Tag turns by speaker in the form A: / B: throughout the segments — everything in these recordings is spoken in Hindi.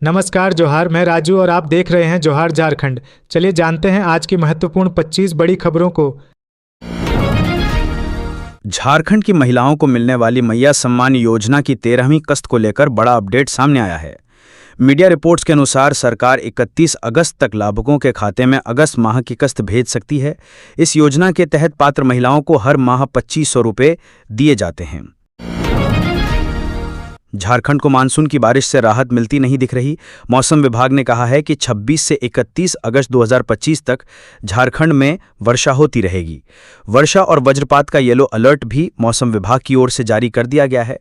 A: नमस्कार जोहार। मैं राजू और आप देख रहे हैं जोहार झारखंड। चलिए जानते हैं आज की महत्वपूर्ण 25 बड़ी खबरों को।
B: झारखंड की महिलाओं को मिलने वाली मैया सम्मान योजना की 13वीं किस्त को लेकर बड़ा अपडेट सामने आया है। मीडिया रिपोर्ट्स के अनुसार सरकार 31 अगस्त तक लाभुकों के खाते में अगस्त माह की किस्त भेज सकती है। इस योजना के तहत पात्र महिलाओं को हर माह 2500 रुपये दिए जाते हैं। झारखंड को मानसून की बारिश से राहत मिलती नहीं दिख रही। मौसम विभाग ने कहा है कि 26 से 31 अगस्त 2025 तक झारखंड में वर्षा होती रहेगी। वर्षा और वज्रपात का येलो अलर्ट भी मौसम विभाग की ओर से जारी कर दिया गया है।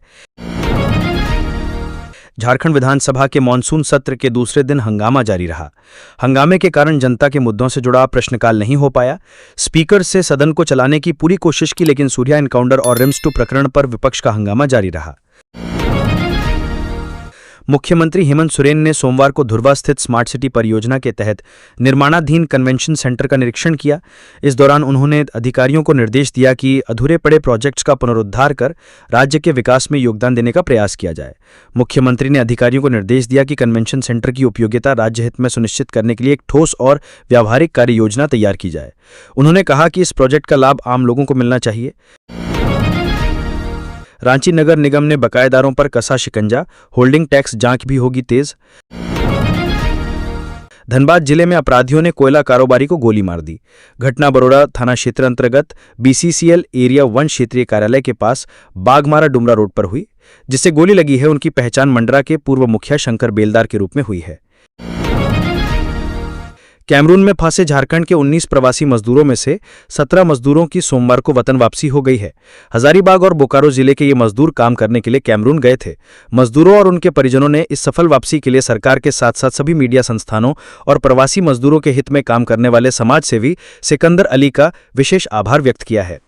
B: झारखंड विधानसभा के मानसून सत्र के दूसरे दिन हंगामा जारी रहा। हंगामे के कारण जनता के मुद्दों से जुड़ा प्रश्नकाल नहीं हो पाया। स्पीकर से सदन को चलाने की पूरी कोशिश की, लेकिन सूर्या एनकाउंटर और रिम्स 2 प्रकरण पर विपक्ष का हंगामा जारी रहा। मुख्यमंत्री हेमंत सोरेन ने सोमवार को धुर्वा स्थित स्मार्ट सिटी परियोजना के तहत निर्माणाधीन कन्वेंशन सेंटर का निरीक्षण किया। इस दौरान उन्होंने अधिकारियों को निर्देश दिया कि अधूरे पड़े प्रोजेक्ट्स का पुनरुद्धार कर राज्य के विकास में योगदान देने का प्रयास किया जाए। मुख्यमंत्री ने अधिकारियों को निर्देश दिया कि कन्वेंशन सेंटर की उपयोगिता राज्य हित में सुनिश्चित करने के लिए एक ठोस और व्यावहारिक कार्य योजना तैयार की जाए। उन्होंने कहा कि इस प्रोजेक्ट का लाभ आम लोगों को मिलना चाहिए। रांची नगर निगम ने बकायेदारों पर कसा शिकंजा, होल्डिंग टैक्स जांच भी होगी तेज। धनबाद जिले में अपराधियों ने कोयला कारोबारी को गोली मार दी। घटना बरोड़ा थाना क्षेत्र अंतर्गत BCCL एरिया 1 क्षेत्रीय कार्यालय के पास बागमारा डुमरा रोड पर हुई। जिससे गोली लगी है उनकी पहचान मंडरा के पूर्व मुखिया शंकर बेलदार के रूप में हुई है। कैमरून में फंसे झारखंड के 19 प्रवासी मजदूरों में से 17 मजदूरों की सोमवार को वतन वापसी हो गई है। हजारीबाग और बोकारो जिले के ये मजदूर काम करने के लिए कैमरून गए थे। मजदूरों और उनके परिजनों ने इस सफल वापसी के लिए सरकार के साथ साथ सभी मीडिया संस्थानों और प्रवासी मजदूरों के हित में काम करने वाले समाजसेवी सिकंदर अली का विशेष आभार व्यक्त किया है।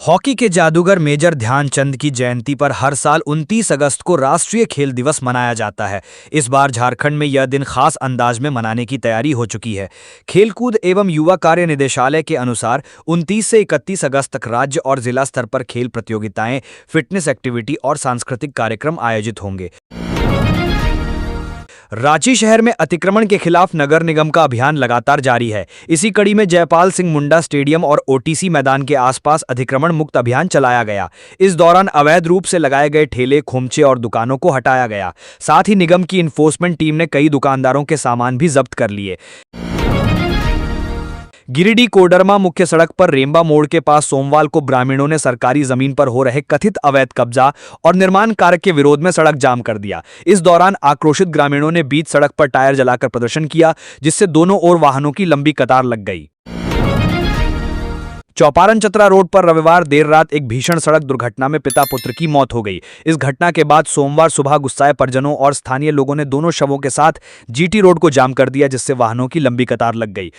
C: हॉकी के जादूगर मेजर ध्यानचंद की जयंती पर हर साल 29 अगस्त को राष्ट्रीय खेल दिवस मनाया जाता है। इस बार झारखंड में यह दिन खास अंदाज में मनाने की तैयारी हो चुकी है। खेलकूद एवं युवा कार्य निदेशालय के अनुसार 29 से 31 अगस्त तक राज्य और जिला स्तर पर खेल प्रतियोगिताएं, फिटनेस एक्टिविटी और सांस्कृतिक कार्यक्रम आयोजित होंगे। रांची शहर में अतिक्रमण के खिलाफ नगर निगम का अभियान लगातार जारी है। इसी कड़ी में जयपाल सिंह मुंडा स्टेडियम और OTC मैदान के आसपास अतिक्रमण मुक्त अभियान चलाया गया। इस दौरान अवैध रूप से लगाए गए ठेले, खोमचे और दुकानों को हटाया गया। साथ ही निगम की इन्फोर्समेंट टीम ने कई दुकानदारों के सामान भी जब्त कर लिए। गिरिडीह कोडरमा मुख्य सड़क पर रेम्बा मोड़ के पास सोमवार को ग्रामीणों ने सरकारी जमीन पर हो रहे कथित अवैध कब्जा और निर्माण कार्य के विरोध में सड़क जाम कर दिया। इस दौरान आक्रोशित ग्रामीणों ने बीच सड़क पर टायर जलाकर प्रदर्शन किया, जिससे दोनों ओर वाहनों की लंबी कतार लग गई। चौपारण चतरा रोड पर रविवार देर रात एक भीषण सड़क दुर्घटना में पिता पुत्र की मौत हो गई। इस घटना के बाद सोमवार सुबह गुस्साए परिजनों और स्थानीय लोगों ने दोनों शवों के साथ GT रोड को जाम कर दिया, जिससे वाहनों की लंबी कतार लग गई।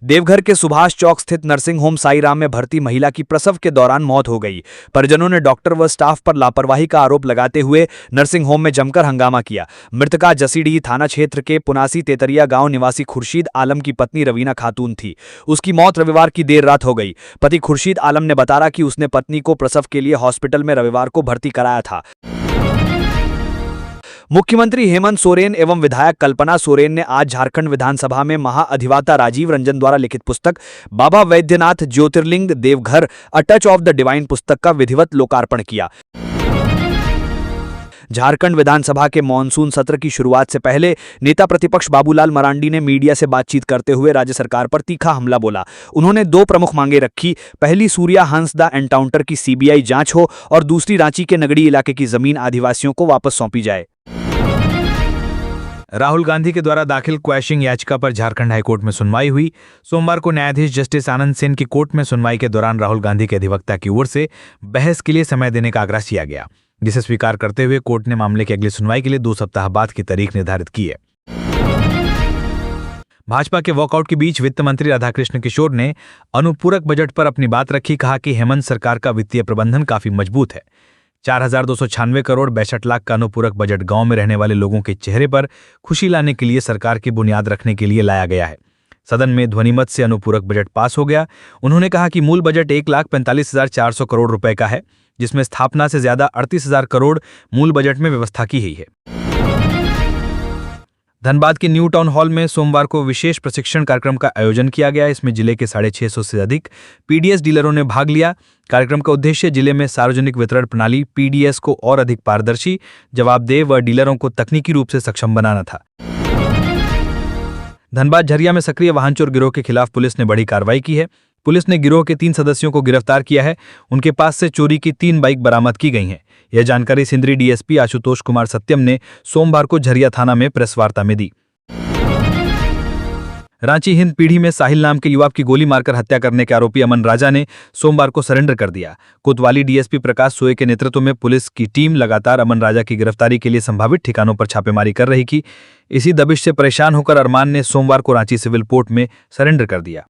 C: देवघर के सुभाष चौक स्थित नर्सिंग होम साईराम में भर्ती महिला की प्रसव के दौरान मौत हो गई। परिजनों ने डॉक्टर व स्टाफ पर लापरवाही का आरोप लगाते हुए नर्सिंग होम में जमकर हंगामा किया। मृतका जसीडीह थाना क्षेत्र के पुनासी तेतरिया गांव निवासी खुर्शीद आलम की पत्नी रवीना खातून थी। उसकी मौत रविवार की देर रात हो गई। पति खुर्शीद आलम ने बताया कि उसने पत्नी को प्रसव के लिए हॉस्पिटल में रविवार को भर्ती कराया था। मुख्यमंत्री हेमंत सोरेन एवं विधायक कल्पना सोरेन ने आज झारखंड विधानसभा में महाअधिवक्ता राजीव रंजन द्वारा लिखित पुस्तक Baba Vaidyanath Jyotirlinga Deoghar a touch of the divine पुस्तक का विधिवत लोकार्पण किया। झारखंड विधानसभा के मानसून सत्र की शुरुआत से पहले नेता प्रतिपक्ष बाबूलाल मरांडी ने मीडिया से बातचीत करते हुए राज्य सरकार पर तीखा हमला बोला। उन्होंने 2 प्रमुख मांगे रखी। पहली, सूर्या हंसदा एनकाउंटर की CBI जांच हो और दूसरी, रांची के नगड़ी इलाके की जमीन आदिवासियों को वापस सौंपी जाए।
D: राहुल गांधी के द्वारा दाखिल क्वैशिंग याचिका पर झारखंड हाईकोर्ट में सुनवाई हुई। सोमवार को न्यायाधीश जस्टिस आनंद सेन की कोर्ट में सुनवाई के दौरान राहुल गांधी के अधिवक्ता की ओर से बहस के लिए समय देने का आग्रह किया गया, जिसे स्वीकार करते हुए कोर्ट ने मामले की अगली सुनवाई के लिए 2 सप्ताह बाद की तारीख निर्धारित की है। भाजपा के वॉकआउट के बीच वित्त मंत्री राधाकृष्ण किशोर ने अनुपूरक बजट पर अपनी बात रखी। कहा कि हेमंत सरकार का वित्तीय प्रबंधन काफी मजबूत है। 4,296 करोड़ 62 लाख का अनुपूरक बजट गांव में रहने वाले लोगों के चेहरे पर खुशी लाने के लिए सरकार की बुनियाद रखने के लिए लाया गया है। सदन में ध्वनिमत से अनुपूरक बजट पास हो गया। उन्होंने कहा कि मूल बजट 1,45,400 करोड़ रुपए का है, जिसमें स्थापना से ज्यादा 38,000 करोड़ मूल बजट में व्यवस्था की गई है। धनबाद के न्यू टाउन हॉल में सोमवार को विशेष प्रशिक्षण कार्यक्रम का आयोजन किया गया। इसमें जिले के 650 से अधिक पीडीएस डीलरों ने भाग लिया। कार्यक्रम का उद्देश्य जिले में सार्वजनिक वितरण प्रणाली पीडीएस को और अधिक पारदर्शी, जवाबदेह व डीलरों को तकनीकी रूप से सक्षम बनाना था। धनबाद झरिया में सक्रिय वाहन चोर गिरोह के खिलाफ पुलिस ने बड़ी कार्रवाई की है। पुलिस ने गिरोह के 3 सदस्यों को गिरफ्तार किया है। उनके पास से चोरी की 3 बाइक बरामद की गई हैं। यह जानकारी सिंदरी डीएसपी आशुतोष कुमार सत्यम ने सोमवार को झरिया थाना में प्रेस वार्ता में दी। रांची हिंद पीढ़ी में साहिल नाम के युवक की गोली मारकर हत्या करने के आरोपी अमन राजा ने सोमवार को सरेंडर कर दिया। कोतवाली डीएसपी प्रकाश सोए के नेतृत्व में पुलिस की टीम लगातार अमन राजा की गिरफ्तारी के लिए संभावित ठिकानों पर छापेमारी कर रही थी। इसी दबिश से परेशान होकर अरमान ने सोमवार को रांची सिविल कोर्ट में सरेंडर कर दिया।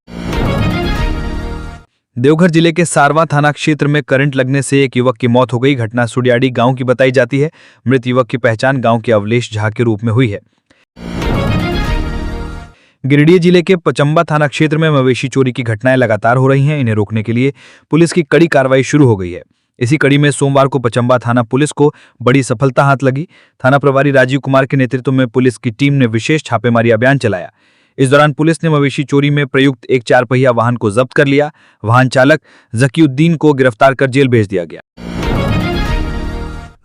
D: देवघर जिले के सारवा थाना क्षेत्र में करंट लगने से एक युवक की मौत हो गई। घटना सुडियाड़ी गांव की बताई जाती है। मृत युवक की पहचान गांव के अवलेश झा के रूप में हुई है। गिरिडीह जिले के पचंबा थाना क्षेत्र में मवेशी चोरी की घटनाएं लगातार हो रही हैं। इन्हें रोकने के लिए पुलिस की कड़ी कार्रवाई शुरू हो गई है। इसी कड़ी में सोमवार को पचंबा थाना पुलिस को बड़ी सफलता हाथ लगी। थाना प्रभारी राजीव कुमार के नेतृत्व में पुलिस की टीम ने विशेष छापेमारी अभियान चलाया। इस दौरान पुलिस ने मवेशी चोरी में प्रयुक्त एक 4 पहिया वाहन को जब्त कर लिया। वाहन चालक जकीउद्दीन को गिरफ्तार कर जेल भेज दिया गया।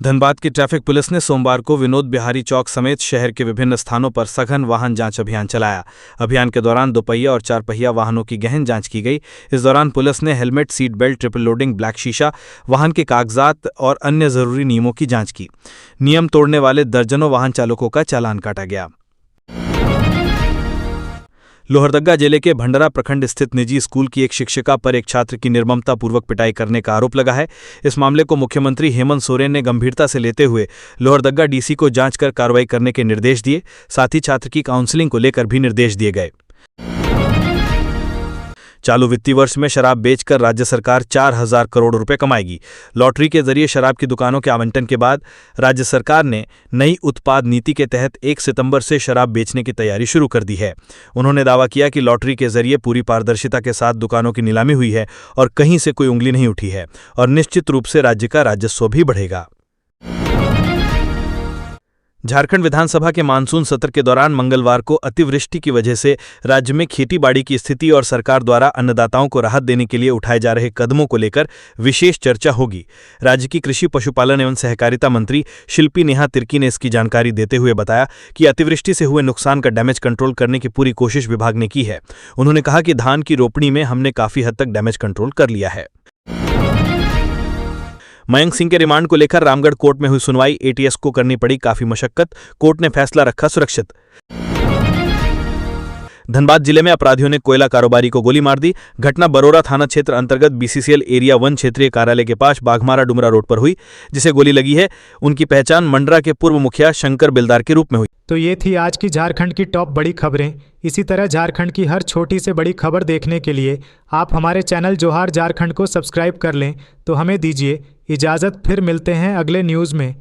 B: धनबाद की ट्रैफिक पुलिस ने सोमवार को विनोद बिहारी चौक समेत शहर के विभिन्न स्थानों पर सघन वाहन जांच अभियान चलाया। अभियान के दौरान 2 पहिया और 4 पहिया वाहनों की गहन जांच की गई। इस दौरान पुलिस ने helmet, seat belt, triple loading, black शीशा, वाहन के कागजात और अन्य जरूरी नियमों की जांच की। नियम तोड़ने वाले दर्जनों वाहन चालकों का चालान काटा गया। लोहरदगा जिले के भंडारा प्रखंड स्थित निजी स्कूल की एक शिक्षिका पर एक छात्र की निर्ममतापूर्वक पिटाई करने का आरोप लगा है। इस मामले को मुख्यमंत्री हेमंत सोरेन ने गंभीरता से लेते हुए लोहरदगा डीसी को जांच कर कार्रवाई करने के निर्देश दिए। साथ ही छात्र की काउंसलिंग को लेकर भी निर्देश दिए गए। चालू वित्तीय वर्ष में शराब बेचकर राज्य सरकार 4,000 करोड़ रुपए कमाएगी। लॉटरी के जरिए शराब की दुकानों के आवंटन के बाद राज्य सरकार ने नई उत्पाद नीति के तहत 1 सितंबर से शराब बेचने की तैयारी शुरू कर दी है। उन्होंने दावा किया कि लॉटरी के जरिए पूरी पारदर्शिता के साथ दुकानों की नीलामी हुई है और कहीं से कोई उंगली नहीं उठी है और निश्चित रूप से राज्य का राजस्व भी बढ़ेगा। झारखंड विधानसभा के मानसून सत्र के दौरान मंगलवार को अतिवृष्टि की वजह से राज्य में खेतीबाड़ी की स्थिति और सरकार द्वारा अन्नदाताओं को राहत देने के लिए उठाए जा रहे कदमों को लेकर विशेष चर्चा होगी। राज्य की कृषि, पशुपालन एवं सहकारिता मंत्री शिल्पी नेहा तिर्की ने इसकी जानकारी देते हुए बताया कि अतिवृष्टि से हुए नुकसान का डैमेज कंट्रोल करने की पूरी कोशिश विभाग ने की है। उन्होंने कहा कि धान की रोपणी में हमने काफी हद तक डैमेज कंट्रोल कर लिया है। मयंक सिंह के रिमांड को लेकर रामगढ़ कोर्ट में हुई सुनवाई। एटीएस को करनी पड़ी काफी मशक्कत, कोर्ट ने फैसला रखा सुरक्षित। धनबाद जिले में अपराधियों ने कोयला कारोबारी को गोली मार दी। घटना बरोरा थाना क्षेत्र अंतर्गत बीसीसीएल एरिया 1 क्षेत्रीय कार्यालय के पास बाघमारा डुमरा रोड पर हुई। जिसे गोली लगी है उनकी पहचान मंडरा के पूर्व मुखिया शंकर बिलदार के रूप में हुई।
A: तो ये थी आज की झारखंड की टॉप बड़ी खबरें। इसी तरह झारखंड की हर छोटी से बड़ी खबर देखने के लिए आप हमारे चैनल जोहार झारखंड को सब्सक्राइब कर लें। तो हमें दीजिए इजाज़त, फिर मिलते हैं अगले न्यूज़ में।